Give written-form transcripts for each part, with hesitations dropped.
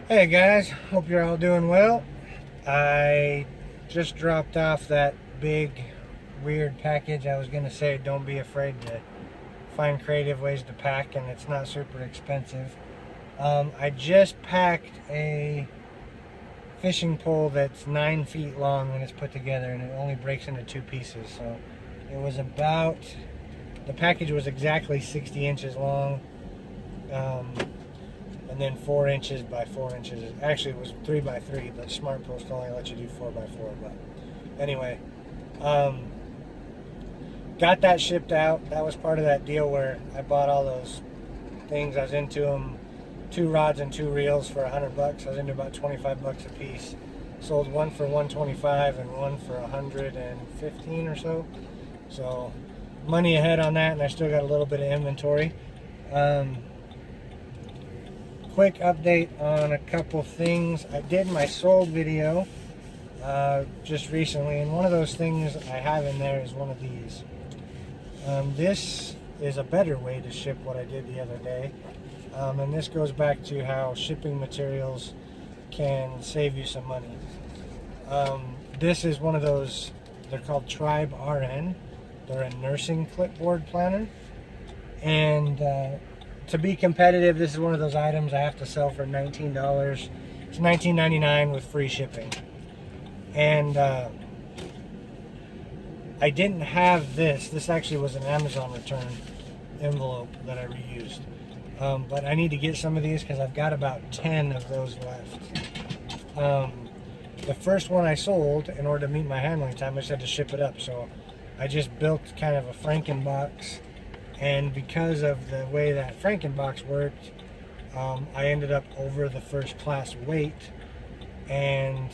Hey guys, hope you're all doing well. I just dropped off that big weird package. I was gonna say don't be afraid to find creative ways to pack, and it's not super expensive. I just packed a fishing pole that's 9 feet long when it's put together, and it only breaks into two pieces. So it was about, the package was exactly 60 inches long. And then 4 inches by 4 inches. Actually, it was 3 by 3, but Smart Post only lets you do 4 by 4. But anyway, got that shipped out. That was part of that deal where I bought all those things. I was into them, 2 rods and 2 reels for $100. I was into about 25 bucks a piece. Sold one for 125 and one for 115 or so. So money ahead on that, and I still got a little bit of inventory. Quick update on a couple things. I did my sold video just recently, and one of those things I have in there is one of these. This is a better way to ship what I did the other day, and this goes back to how shipping materials can save you some money. This is one of those, they're called Tribe RN. They're a nursing clipboard planner, and to be competitive, this is one of those items I have to sell for $19. It's $19.99 with free shipping. And I didn't have this. This actually was an Amazon return envelope that I reused. But I need to get some of these because I've got about 10 of those left. The first one I sold, in order to meet my handling time, I just had to ship it up. So I just built kind of a Frankenbox. And because of the way that Frankenbox worked, I ended up over the first class weight, and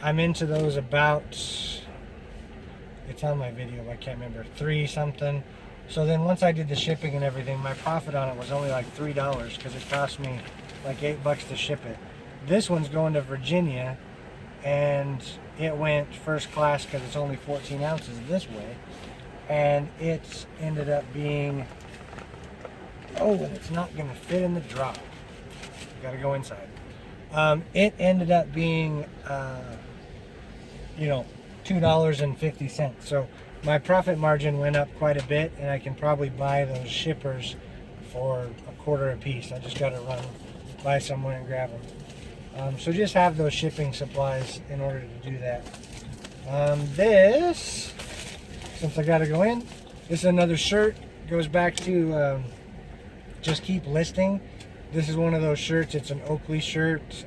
I'm into those about, it's on my video, I can't remember, 3 something. So then once I did the shipping and everything, my profit on it was only like $3 because it cost me like $8 to ship it. This one's going to Virginia, and it went first class because it's only 14 ounces this way. And it ended up being, and it's not going to fit in the drop. Got to go inside. It ended up being, $2.50. So my profit margin went up quite a bit, and I can probably buy those shippers for $0.25 a piece. I just got to run by somewhere and grab them. So just have those shipping supplies in order to do that. Since I got to go in, this is another shirt. Goes back to just keep listing. This is one of those shirts. It's an Oakley shirt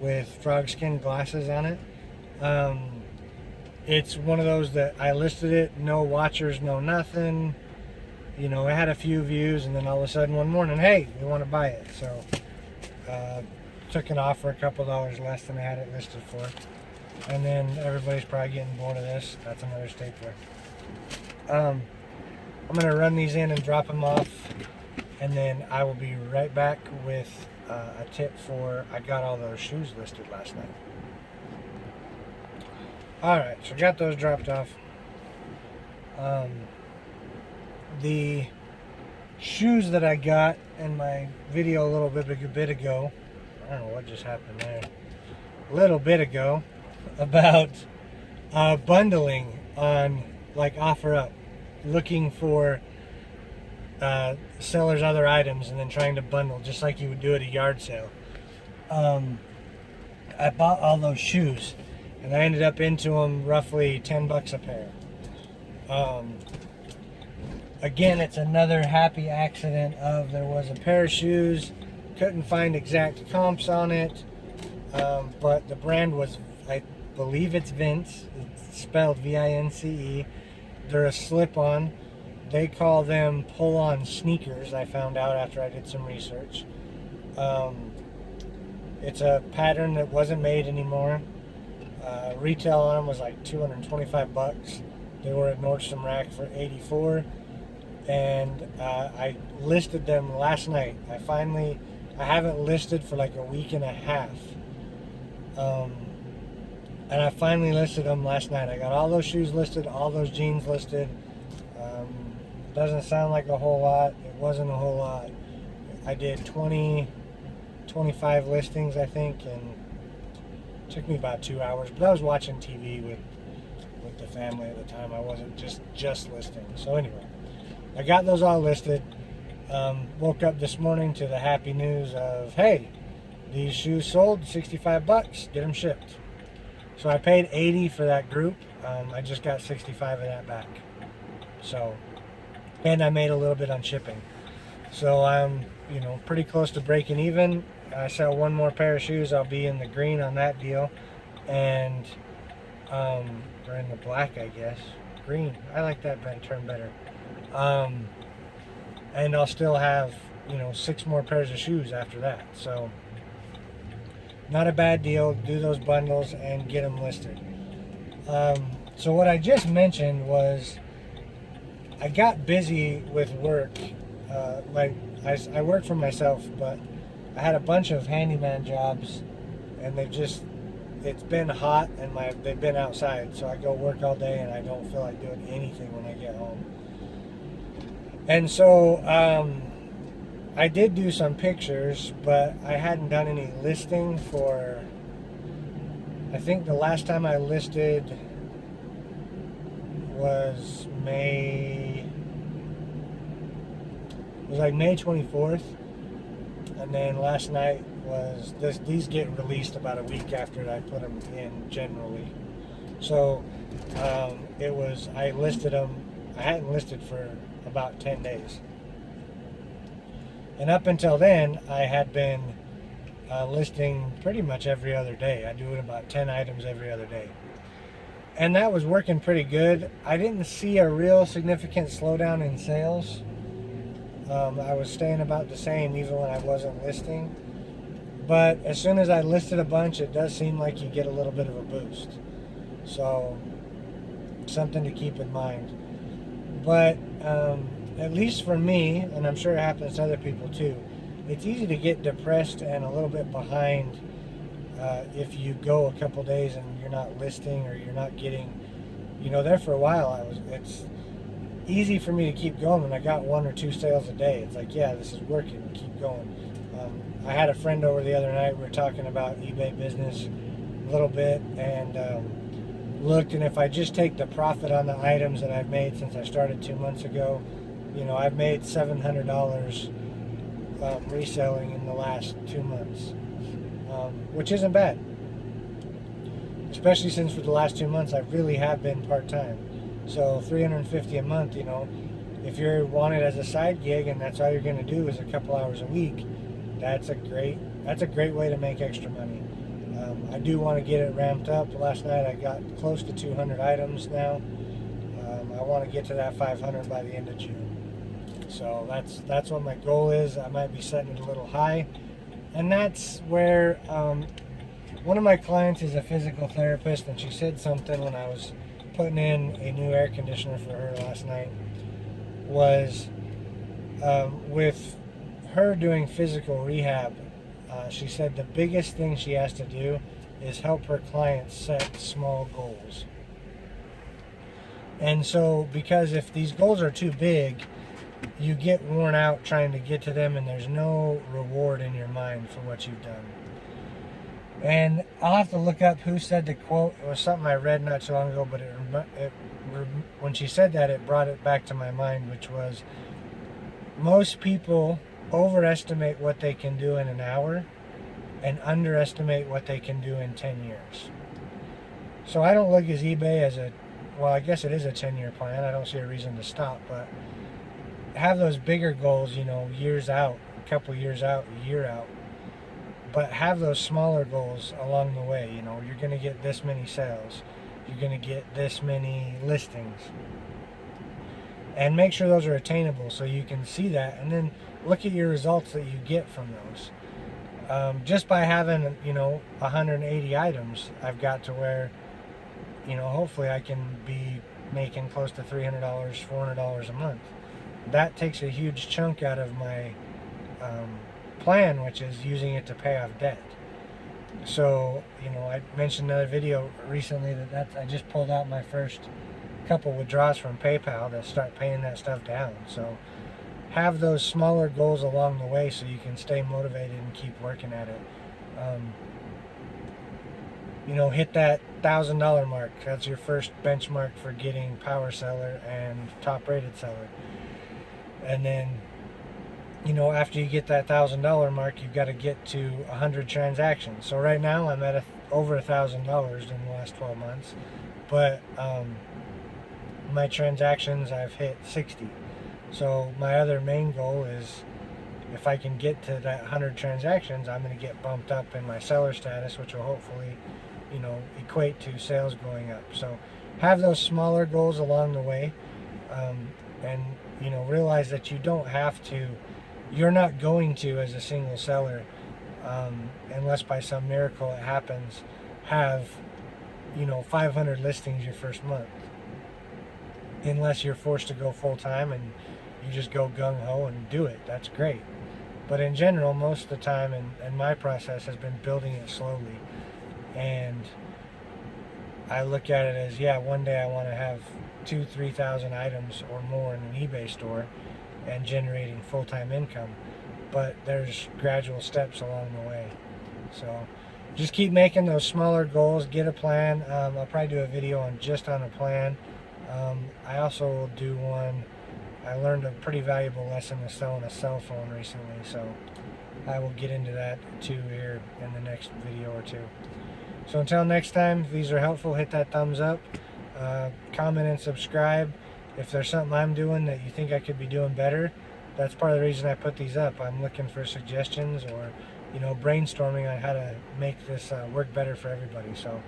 with frog skin glasses on it. It's one of those that I listed it, no watchers, no nothing. It had a few views, and then all of a sudden one morning, hey, we want to buy it. So took it off for a couple dollars less than I had it listed for. And then everybody's probably getting bored of this. That's another stapler. I'm going to run these in and drop them off, and then I will be right back with a tip for, I got all those shoes listed last night. Alright, so got those dropped off. The shoes that I got in my video a little bit ago, I don't know what just happened there, a little bit ago, about bundling on like OfferUp, looking for sellers' other items and then trying to bundle just like you would do at a yard sale. I bought all those shoes, and I ended up into them roughly $10 a pair. Again, it's another happy accident of, there was a pair of shoes, couldn't find exact comps on it, but the brand was, I believe it's Vince. It's spelled V-I-N-C-E. They're a slip-on. They call them pull-on sneakers, I found out after I did some research. It's a pattern that wasn't made anymore. Retail on them was like 225 bucks. They were at Nordstrom Rack for 84, and I listed them last night. I haven't listed for like a week and a half. And I finally listed them last night. I got all those shoes listed, all those jeans listed. Doesn't sound like a whole lot. It wasn't a whole lot. I did 20 25 listings, I think, and it took me about 2 hours. But I was watching TV with the family at the time. I wasn't just listing. So anyway, I got those all listed. Woke up this morning to the happy news of, hey, these shoes sold, 65 bucks, get them shipped. So I paid 80 for that group. I just got 65 of that back. So, and I made a little bit on shipping. So I'm, pretty close to breaking even. I sell one more pair of shoes, I'll be in the green on that deal. And, or in the black, I guess. Green, I like that term better. And I'll still have, 6 more pairs of shoes after that. So, not a bad deal. Do those bundles and get them listed. So what I just mentioned was I got busy with work. I work for myself, but I had a bunch of handyman jobs, and it's been hot, and they've been outside, so I go work all day, and I don't feel like doing anything when I get home. And so I did do some pictures, but I hadn't done any listing for, I think the last time I listed was May 24th, and then last night was these get released about a week after I put them in generally. So I listed them, I hadn't listed for about 10 days. And up until then, I had been listing pretty much every other day. I do about 10 items every other day. And that was working pretty good. I didn't see a real significant slowdown in sales. I was staying about the same even when I wasn't listing. But as soon as I listed a bunch, it does seem like you get a little bit of a boost. So, something to keep in mind. But at least for me, and I'm sure it happens to other people too, it's easy to get depressed and a little bit behind if you go a couple days and you're not listing, or you're not getting, there for a while it's easy for me to keep going when I got 1 or 2 sales a day. It's like, yeah, this is working, keep going. I had a friend over the other night, we were talking about eBay business a little bit, and looked, and if I just take the profit on the items that I've made since I started 2 months ago, I've made $700 reselling in the last 2 months, which isn't bad, especially since for the last 2 months I really have been part-time. So $350 a month, if you're wanted as a side gig and that's all you're going to do is a couple hours a week, that's a great way to make extra money. I do want to get it ramped up. Last night I got close to 200 items now. I want to get to that 500 by the end of June. So that's what my goal is. I might be setting it a little high. And that's where one of my clients is a physical therapist, and she said something when I was putting in a new air conditioner for her last night, was with her doing physical rehab, she said the biggest thing she has to do is help her clients set small goals. And so, because if these goals are too big, you get worn out trying to get to them, and there's no reward in your mind for what you've done. And I'll have to look up who said the quote. It was something I read not too long ago, but when she said that, it brought it back to my mind, which was, most people overestimate what they can do in an hour and underestimate what they can do in 10 years. So I don't look at eBay as well, I guess it is a 10-year plan. I don't see a reason to stop, but have those bigger goals, years out, a couple years out, a year out. But have those smaller goals along the way. You're going to get this many sales. You're going to get this many listings. And make sure those are attainable so you can see that. And then look at your results that you get from those. Just by having, 180 items, I've got to where, hopefully I can be making close to $300, $400 a month. That takes a huge chunk out of my plan, which is using it to pay off debt. So, I mentioned another video recently that I just pulled out my first couple withdrawals from PayPal to start paying that stuff down. So have those smaller goals along the way so you can stay motivated and keep working at it. You know, hit that $1,000 mark. That's your first benchmark for getting power seller and top rated seller. And then, you know, after you get that $1,000 mark, you've got to get to 100 transactions. So right now I'm at over $1,000 in the last 12 months, but my transactions, I've hit 60. So my other main goal is, if I can get to that 100 transactions, I'm going to get bumped up in my seller status, which will hopefully, you know, equate to sales going up. So have those smaller goals along the way, and, you know, realize that you don't have to, you're not going to, as a single seller, unless by some miracle it happens, have, you know, 500 listings your first month, unless you're forced to go full time and you just go gung-ho and do it. That's great. But in general, most of the time, and my process has been building it slowly. And I look at it as, yeah, one day I want to have 2,000-3,000 items or more in an eBay store and generating full-time income. But there's gradual steps along the way. So just keep making those smaller goals, get a plan. I'll probably do a video on a plan. I also will do one. I learned a pretty valuable lesson with selling a cell phone recently, so I will get into that too here in the next video or two. So until next time, if these are helpful, hit that thumbs up, comment and subscribe. If there's something I'm doing that you think I could be doing better, that's part of the reason I put these up. I'm looking for suggestions or, you know, brainstorming on how to make this work better for everybody. So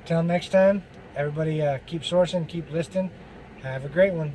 until next time, everybody keep sourcing, keep listing. Have a great one.